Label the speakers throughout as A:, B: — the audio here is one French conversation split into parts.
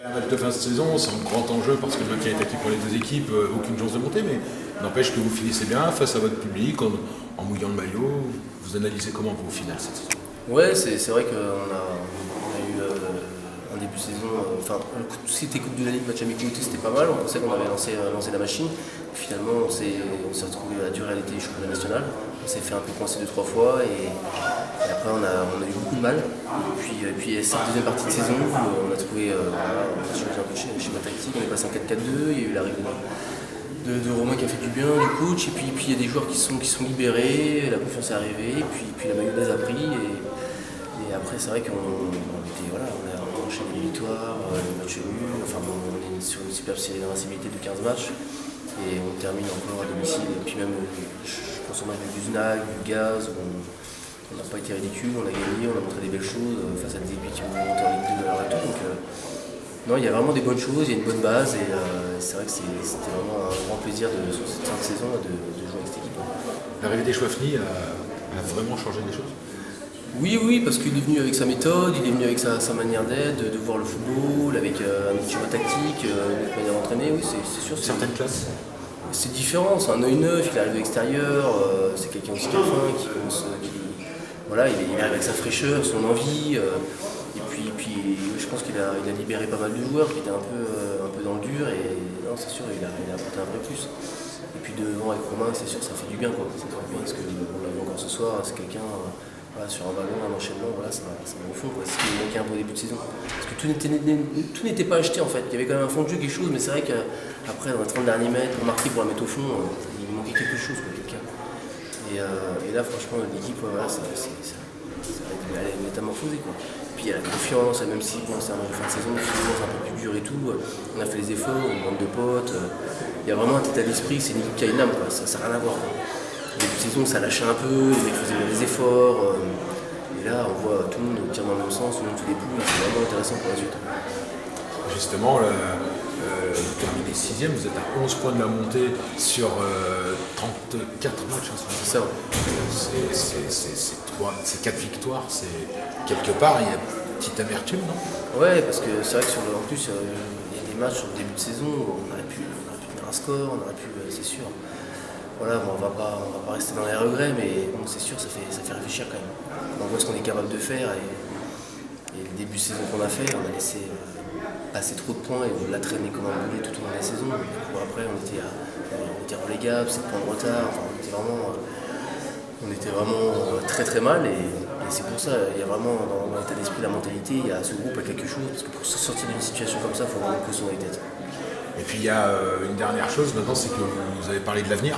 A: Un match de fin de saison, c'est un grand enjeu parce que le maintien est acquis pour les deux équipes, aucune chance de monter, mais n'empêche que vous finissez bien face à votre public, en mouillant le maillot. Vous analysez comment vous au final cette saison?
B: Ouais, c'est vrai qu'on a eu un début de saison, tout ce qui était Coupe de la Ligue, match amicaux, c'était pas mal, on pensait qu'on avait lancé la machine. Finalement, on s'est retrouvé à la dure réalité du championnat national. On s'est fait un peu coincer 2-3 fois et après on a eu beaucoup de mal. Et puis cette deuxième partie de saison, on a trouvé, on a changé un peu le schéma tactique, on est passé en 4-4-2, il y a eu l'arrivée de Romain qui a fait du bien, du coach, et puis il y a des joueurs qui sont libérés, la confiance est arrivée, et puis la mayonnaise a pris, et après c'est vrai qu'on on a enchaîné les victoires, les matchs nuls, on est sur une superbe série d'invincibilité de 15 matchs, et on termine encore à domicile, et puis même je pense au match du Znag, du Gaz, on n'a pas été ridicule, on a gagné, on a montré des belles choses face à des équipes qui vont monter en Ligue 2 à l'heure actuelle. Donc, non, il y a vraiment des bonnes choses, il y a une bonne base et c'est vrai que c'était vraiment un grand plaisir sur cette fin de saison de jouer avec cette équipe.
A: L'arrivée des Chouafny a vraiment changé des choses?
B: Oui, parce qu'il est venu avec sa méthode, il est venu avec sa manière d'être, de voir le football, avec un autre schéma tactique, une autre manière d'entraîner, oui, c'est sûr.
A: Certaines classes?
B: C'est différent, c'est un œil neuf, il arrive de l'extérieur, c'est quelqu'un aussi qui a faim, il arrive avec sa fraîcheur, son envie. Et puis je pense qu'il a libéré pas mal de joueurs qui étaient un peu dans le dur et non, c'est sûr il a apporté un vrai plus. Et puis devant avec Romain, c'est sûr ça fait du bien quoi. Ça fait du bien parce qu'on l'a vu encore ce soir, c'est quelqu'un sur un ballon, un enchaînement, ça va au fond quoi. C'est ce qui manquait un peu au début de saison. Parce que tout n'était pas acheté en fait. Il y avait quand même un fond de jeu, quelque chose, mais c'est vrai qu'après dans les 30 derniers mètres, pour marquer, pour la mettre au fond, il manquait quelque chose quoi, quelqu'un. Et là franchement l'équipe elle est métamorphosée quoi. Puis il y a la confiance, même si c'est un fin de saison, c'est un peu plus dur et tout, on a fait les efforts, une bande de potes, il y a vraiment un état d'esprit, c'est une équipe qui a une âme quoi, ça n'a rien à voir quoi. Au début de saison ça lâchait un peu, les mecs faisaient des efforts, et là on voit tout le monde tire dans le même sens, tout le monde fait des poules, c'est vraiment intéressant pour la suite.
A: Justement, vous terminez 6e, vous êtes à 11 points de la montée sur 34 matchs.
B: C'est ça.
A: C'est 4 victoires, c'est quelque part, il y a une petite amertume, non?
B: Ouais, parce que c'est vrai que en plus, il y a des matchs sur le début de saison où on aurait pu tenir un score, on aurait pu, c'est sûr. Voilà, on va pas rester dans les regrets, mais bon, c'est sûr, ça fait réfléchir quand même. On voit ce qu'on est capable de faire et le début de saison qu'on a fait, on a laissé passer trop de points et on l'a traîné comme un boulet tout au long de la saison. Après, on était relégable, 7 points de retard, on était vraiment très très mal et c'est pour ça, il y a vraiment dans l'état d'esprit, la mentalité, il y a ce groupe a quelque chose, parce que pour se sortir d'une situation comme ça, il faut vraiment poser dans les têtes.
A: Et puis il y a une dernière chose maintenant, c'est que vous avez parlé de l'avenir.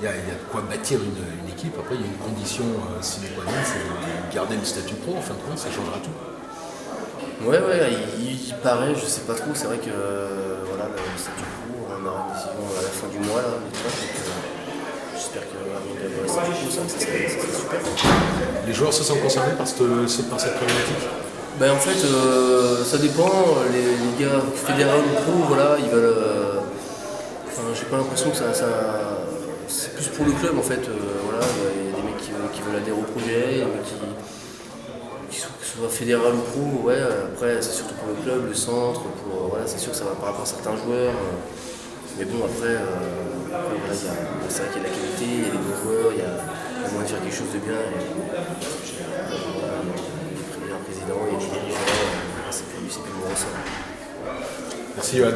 A: Il y a de quoi bâtir une équipe. Après, il y a une condition sine qua non, c'est garder le statu quo. En fin de compte, ça changera tout.
B: Ouais, il paraît, je sais pas trop, c'est vrai que le statu quo, on aura une décision à la fin du mois, là, les trois, j'espère que le statu quo, ça serait super.
A: Les joueurs se sentent concernés par cette problématique?
B: En fait, ça dépend, les gars fédéraux ou pro, ils veulent. J'ai pas l'impression que c'est plus pour le club en fait. Il y a des mecs qui veulent adhérer au projet, il y a des mecs qui soient fédéral ou pro, ouais, après c'est surtout pour le club, le centre, c'est sûr que ça va par rapport à certains joueurs. Mais bon après, c'est vrai qu'il y a la qualité, il y a les bons joueurs, il y a moyen de faire quelque chose de bien. Il y a un président, il y a des dirigeants, c'est plus mon ressort.
A: Merci Johan.